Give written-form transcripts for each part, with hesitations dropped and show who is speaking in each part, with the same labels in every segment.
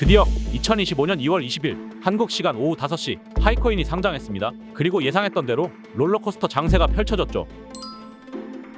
Speaker 1: 드디어 2025년 2월 20일 한국 시간 오후 5시 파이코인이 상장했습니다. 그리고 예상했던 대로 롤러코스터 장세가 펼쳐졌죠.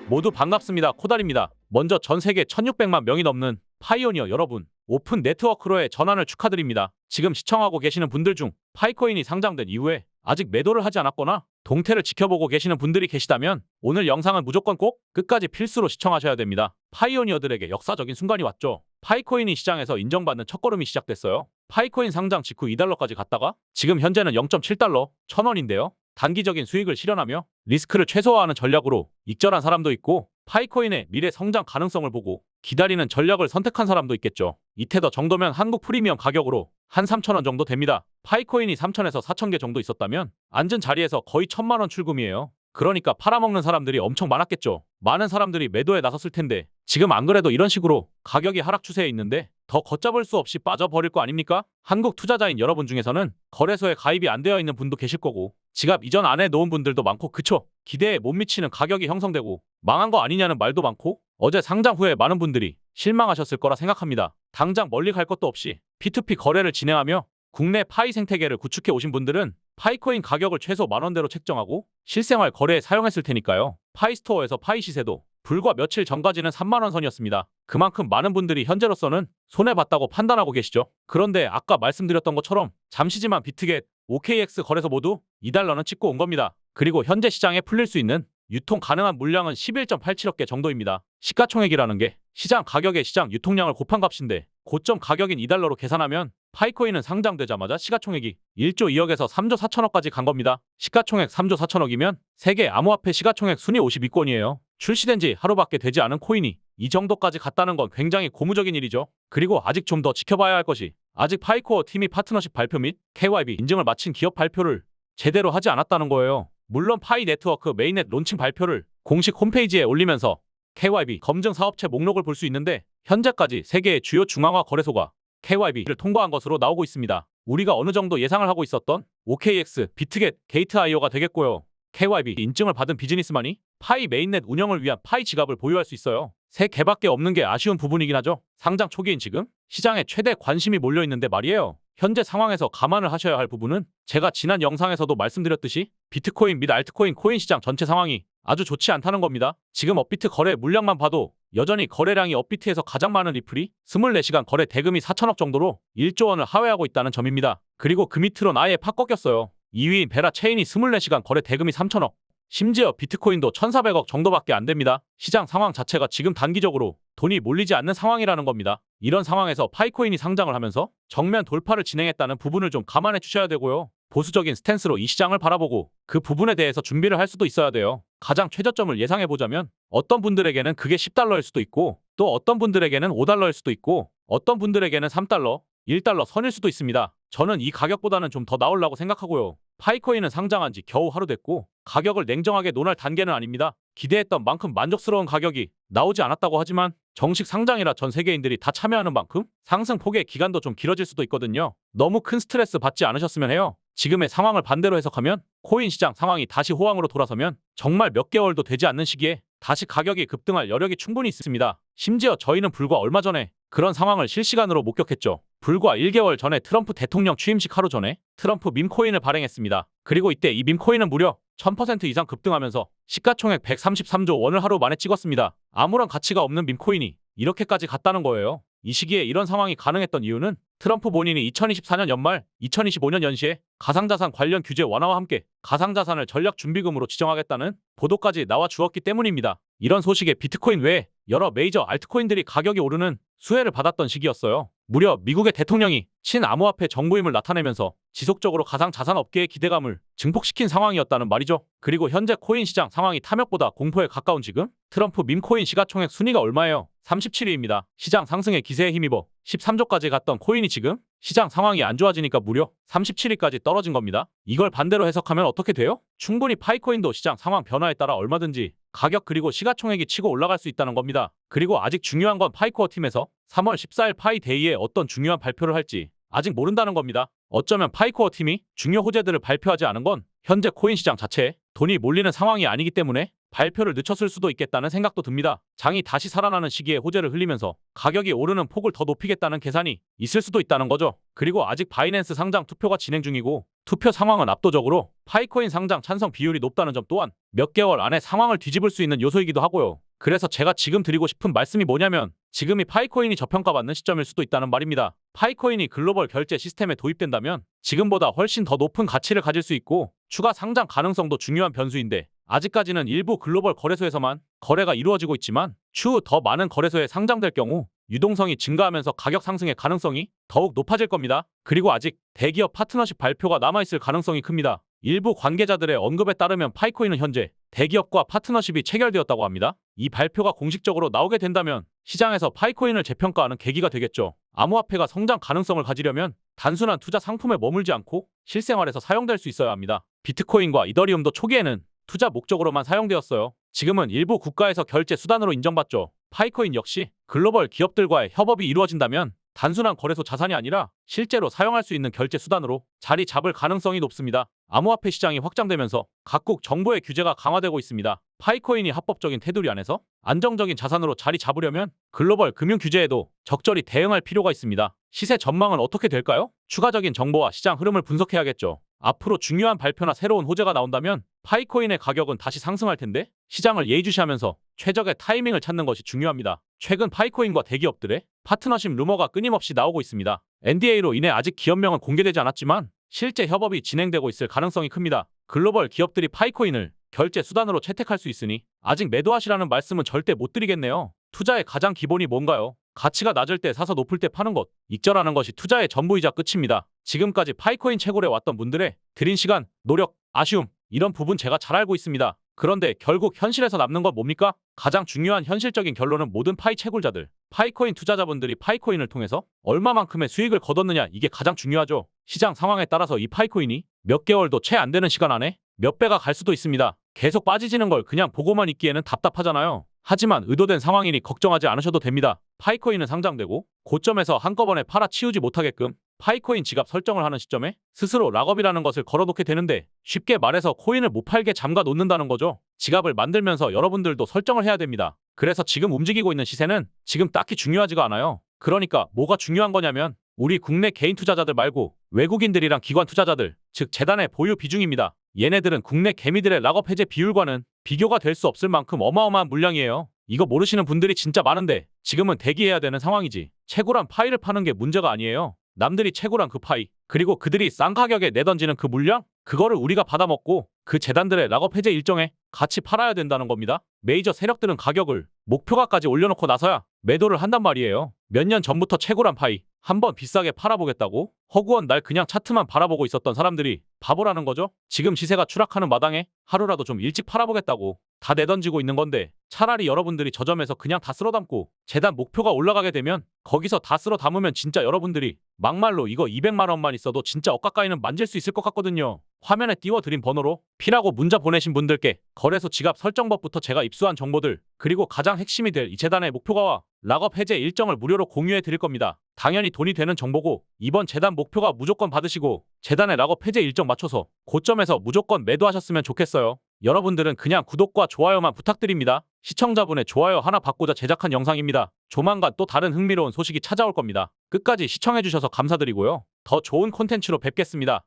Speaker 1: 모두 반갑습니다. 코달입니다. 먼저 전 세계 1600만 명이 넘는 파이오니어 여러분, 오픈 네트워크로의 전환을 축하드립니다. 지금 시청하고 계시는 분들 중 파이코인이 상장된 이후에 아직 매도를 하지 않았거나 동태를 지켜보고 계시는 분들이 계시다면 오늘 영상은 무조건 꼭 끝까지 필수로 시청하셔야 됩니다. 파이오니어들에게 역사적인 순간이 왔죠. 파이코인이 시장에서 인정받는 첫걸음이 시작됐어요. 파이코인 상장 직후 2달러까지 갔다가 지금 현재는 0.7달러, 1000원인데요. 단기적인 수익을 실현하며 리스크를 최소화하는 전략으로 익절한 사람도 있고 파이코인의 미래 성장 가능성을 보고 기다리는 전략을 선택한 사람도 있겠죠. 이테더 정도면 한국 프리미엄 가격으로 한 3,000원 정도 됩니다. 파이코인이 3,000에서 4,000개 정도 있었다면 앉은 자리에서 거의 1,000만 원 출금이에요. 그러니까 팔아먹는 사람들이 엄청 많았겠죠. 많은 사람들이 매도에 나섰을 텐데 지금 안 그래도 이런 식으로 가격이 하락 추세에 있는데 더 걷잡을 수 없이 빠져버릴 거 아닙니까? 한국 투자자인 여러분 중에서는 거래소에 가입이 안 되어 있는 분도 계실 거고 지갑 이전 안 해놓은 분들도 많고 그쵸? 기대에 못 미치는 가격이 형성되고 망한 거 아니냐는 말도 많고 어제 상장 후에 많은 분들이 실망하셨을 거라 생각합니다. 당장 멀리 갈 것도 없이 P2P 거래를 진행하며 국내 파이 생태계를 구축해 오신 분들은 파이코인 가격을 최소 만원대로 책정하고 실생활 거래에 사용했을 테니까요. 파이스토어에서 파이 시세도 불과 며칠 전까지는 3만원 선이었습니다. 그만큼 많은 분들이 현재로서는 손해봤다고 판단하고 계시죠. 그런데 아까 말씀드렸던 것처럼 잠시지만 비트겟, OKX 거래소 모두 2달러는 찍고 온 겁니다. 그리고 현재 시장에 풀릴 수 있는 유통 가능한 물량은 11.87억 개 정도입니다. 시가총액이라는 게 시장 가격의 시장 유통량을 곱한 값인데 고점 가격인 2달러로 계산하면 파이코인은 상장되자마자 시가총액이 1조 2억에서 3조 4천억까지 간 겁니다. 시가총액 3조 4천억이면 세계 암호화폐 시가총액 순위 52위권이에요. 출시된 지 하루밖에 되지 않은 코인이 이 정도까지 갔다는 건 굉장히 고무적인 일이죠. 그리고 아직 좀 더 지켜봐야 할 것이 아직 파이코어 팀이 파트너십 발표 및 KYB 인증을 마친 기업 발표를 제대로 하지 않았다는 거예요. 물론 파이 네트워크 메인넷 론칭 발표를 공식 홈페이지에 올리면서 KYB 검증 사업체 목록을 볼 수 있는데 현재까지 세계의 주요 중앙화 거래소가 KYB를 통과한 것으로 나오고 있습니다. 우리가 어느 정도 예상을 하고 있었던 OKX, 비트겟, 게이트IO가 되겠고요. KYB 인증을 받은 비즈니스만이 파이 메인넷 운영을 위한 파이 지갑을 보유할 수 있어요. 세 개밖에 없는 게 아쉬운 부분이긴 하죠. 상장 초기인 지금 시장에 최대 관심이 몰려있는데 말이에요. 현재 상황에서 감안을 하셔야 할 부분은 제가 지난 영상에서도 말씀드렸듯이 비트코인 및 알트코인 코인 시장 전체 상황이 아주 좋지 않다는 겁니다. 지금 업비트 거래 물량만 봐도 여전히 거래량이 업비트에서 가장 많은 리플이 24시간 거래 대금이 4천억 정도로 1조 원을 하회하고 있다는 점입니다. 그리고 그 밑으론 아예 팍 꺾였어요. 2위인 베라 체인이 24시간 거래 대금이 3천억, 심지어 비트코인도 1,400억 정도밖에 안 됩니다. 시장 상황 자체가 지금 단기적으로 돈이 몰리지 않는 상황이라는 겁니다. 이런 상황에서 파이코인이 상장을 하면서 정면 돌파를 진행했다는 부분을 좀 감안해 주셔야 되고요. 보수적인 스탠스로 이 시장을 바라보고 그 부분에 대해서 준비를 할 수도 있어야 돼요. 가장 최저점을 예상해보자면 어떤 분들에게는 그게 10달러일 수도 있고 또 어떤 분들에게는 5달러일 수도 있고 어떤 분들에게는 3달러, 1달러 선일 수도 있습니다. 저는 이 가격보다는 좀 더 나오려고 생각하고요. 파이코인은 상장한 지 겨우 하루 됐고 가격을 냉정하게 논할 단계는 아닙니다. 기대했던 만큼 만족스러운 가격이 나오지 않았다고 하지만 정식 상장이라 전 세계인들이 다 참여하는 만큼 상승폭의 기간도 좀 길어질 수도 있거든요. 너무 큰 스트레스 받지 않으셨으면 해요. 지금의 상황을 반대로 해석하면 코인 시장 상황이 다시 호황으로 돌아서면 정말 몇 개월도 되지 않는 시기에 다시 가격이 급등할 여력이 충분히 있습니다. 심지어 저희는 불과 얼마 전에 그런 상황을 실시간으로 목격했죠. 불과 1개월 전에 트럼프 대통령 취임식 하루 전에 트럼프 밈코인을 발행했습니다. 그리고 이때 이 밈코인은 무려 1000% 이상 급등하면서 시가총액 133조 원을 하루 만에 찍었습니다. 아무런 가치가 없는 밈코인이 이렇게까지 갔다는 거예요. 이 시기에 이런 상황이 가능했던 이유는 트럼프 본인이 2024년 연말, 2025년 연시에 가상자산 관련 규제 완화와 함께 가상자산을 전략준비금으로 지정하겠다는 보도까지 나와 주었기 때문입니다. 이런 소식에 비트코인 외에 여러 메이저 알트코인들이 가격이 오르는 수혜를 받았던 시기였어요. 무려 미국의 대통령이 친암호화폐 정부임을 나타내면서 지속적으로 가상자산 업계의 기대감을 증폭시킨 상황이었다는 말이죠. 그리고 현재 코인 시장 상황이 탐욕보다 공포에 가까운 지금 트럼프 밈코인 시가총액 순위가 얼마예요? 37위입니다. 시장 상승의 기세에 힘입어 13조까지 갔던 코인이 지금 시장 상황이 안 좋아지니까 무려 37위까지 떨어진 겁니다. 이걸 반대로 해석하면 어떻게 돼요? 충분히 파이코인도 시장 상황 변화에 따라 얼마든지 가격 그리고 시가총액이 치고 올라갈 수 있다는 겁니다. 그리고 아직 중요한 건 파이코어 팀에서 3월 14일 파이데이에 어떤 중요한 발표를 할지 아직 모른다는 겁니다. 어쩌면 파이코어 팀이 중요 호재들을 발표하지 않은 건 현재 코인 시장 자체에 돈이 몰리는 상황이 아니기 때문에 발표를 늦췄을 수도 있겠다는 생각도 듭니다. 장이 다시 살아나는 시기에 호재를 흘리면서 가격이 오르는 폭을 더 높이겠다는 계산이 있을 수도 있다는 거죠. 그리고 아직 바이낸스 상장 투표가 진행 중이고 투표 상황은 압도적으로 파이코인 상장 찬성 비율이 높다는 점 또한 몇 개월 안에 상황을 뒤집을 수 있는 요소이기도 하고요. 그래서 제가 지금 드리고 싶은 말씀이 뭐냐면 지금이 파이코인이 저평가받는 시점일 수도 있다는 말입니다. 파이코인이 글로벌 결제 시스템에 도입된다면 지금보다 훨씬 더 높은 가치를 가질 수 있고 추가 상장 가능성도 중요한 변수인데 아직까지는 일부 글로벌 거래소에서만 거래가 이루어지고 있지만 추후 더 많은 거래소에 상장될 경우 유동성이 증가하면서 가격 상승의 가능성이 더욱 높아질 겁니다. 그리고 아직 대기업 파트너십 발표가 남아있을 가능성이 큽니다. 일부 관계자들의 언급에 따르면 파이코인은 현재 대기업과 파트너십이 체결되었다고 합니다. 이 발표가 공식적으로 나오게 된다면 시장에서 파이코인을 재평가하는 계기가 되겠죠. 암호화폐가 성장 가능성을 가지려면 단순한 투자 상품에 머물지 않고 실생활에서 사용될 수 있어야 합니다. 비트코인과 이더리움도 초기에는 투자 목적으로만 사용되었어요. 지금은 일부 국가에서 결제 수단으로 인정받죠. 파이코인 역시 글로벌 기업들과의 협업이 이루어진다면 단순한 거래소 자산이 아니라 실제로 사용할 수 있는 결제 수단으로 자리 잡을 가능성이 높습니다. 암호화폐 시장이 확장되면서 각국 정부의 규제가 강화되고 있습니다. 파이코인이 합법적인 테두리 안에서 안정적인 자산으로 자리 잡으려면 글로벌 금융 규제에도 적절히 대응할 필요가 있습니다. 시세 전망은 어떻게 될까요? 추가적인 정보와 시장 흐름을 분석해야겠죠. 앞으로 중요한 발표나 새로운 호재가 나온다면 파이코인의 가격은 다시 상승할 텐데 시장을 예의주시하면서 최적의 타이밍을 찾는 것이 중요합니다. 최근 파이코인과 대기업들의 파트너십 루머가 끊임없이 나오고 있습니다. NDA로 인해 아직 기업명은 공개되지 않았지만 실제 협업이 진행되고 있을 가능성이 큽니다. 글로벌 기업들이 파이코인을 결제 수단으로 채택할 수 있으니 아직 매도하시라는 말씀은 절대 못 드리겠네요. 투자의 가장 기본이 뭔가요? 가치가 낮을 때 사서 높을 때 파는 것, 익절하는 것이 투자의 전부이자 끝입니다. 지금까지 파이코인 채굴해 왔던 분들의 들인 시간, 노력, 아쉬움 이런 부분 제가 잘 알고 있습니다. 그런데 결국 현실에서 남는 건 뭡니까? 가장 중요한 현실적인 결론은 모든 파이 채굴자들, 파이코인 투자자분들이 파이코인을 통해서 얼마만큼의 수익을 거뒀느냐 이게 가장 중요하죠. 시장 상황에 따라서 이 파이코인이 몇 개월도 채 안 되는 시간 안에 몇 배가 갈 수도 있습니다. 계속 빠지지는 걸 그냥 보고만 있기에는 답답하잖아요. 하지만 의도된 상황이니 걱정하지 않으셔도 됩니다. 파이코인은 상장되고 고점에서 한꺼번에 팔아치우지 못하게끔 파이코인 지갑 설정을 하는 시점에 스스로 락업이라는 것을 걸어놓게 되는데 쉽게 말해서 코인을 못 팔게 잠가 놓는다는 거죠. 지갑을 만들면서 여러분들도 설정을 해야 됩니다. 그래서 지금 움직이고 있는 시세는 지금 딱히 중요하지가 않아요. 그러니까 뭐가 중요한 거냐면 우리 국내 개인 투자자들 말고 외국인들이랑 기관 투자자들, 즉 재단의 보유 비중입니다. 얘네들은 국내 개미들의 락업 해제 비율과는 비교가 될 수 없을 만큼 어마어마한 물량이에요. 이거 모르시는 분들이 진짜 많은데 지금은 대기해야 되는 상황이지. 채굴한 파이를 파는 게 문제가 아니에요. 남들이 채굴한 그 파이, 그리고 그들이 싼 가격에 내던지는 그 물량, 그거를 우리가 받아먹고 그 재단들의 락업 해제 일정에 같이 팔아야 된다는 겁니다. 메이저 세력들은 가격을 목표가까지 올려놓고 나서야 매도를 한단 말이에요. 몇 년 전부터 채굴한 파이 한번 비싸게 팔아보겠다고 허구한 날 그냥 차트만 바라보고 있었던 사람들이 바보라는 거죠. 지금 시세가 추락하는 마당에 하루라도 좀 일찍 팔아보겠다고 다 내던지고 있는 건데 차라리 여러분들이 저점에서 그냥 다 쓸어 담고 재단 목표가 올라가게 되면 거기서 다 쓸어 담으면 진짜 여러분들이 막말로 이거 200만 원만 있어도 진짜 억가까이는 만질 수 있을 것 같거든요. 화면에 띄워드린 번호로 피라고 문자 보내신 분들께 거래소 지갑 설정법부터 제가 입수한 정보들 그리고 가장 핵심이 될 이 재단의 목표가와 락업 해제 일정을 무료로 공유해 드릴 겁니다. 당연히 돈이 되는 정보고 이번 재단 목표가 무조건 받으시고 재단의 락업 해제 일정 맞춰서 고점에서 무조건 매도하셨으면 좋겠어요. 여러분들은 그냥 구독과 좋아요만 부탁드립니다. 시청자분의 좋아요 하나 받고자 제작한 영상입니다. 조만간 또 다른 흥미로운 소식이 찾아올 겁니다. 끝까지 시청해주셔서 감사드리고요. 더 좋은 콘텐츠로 뵙겠습니다.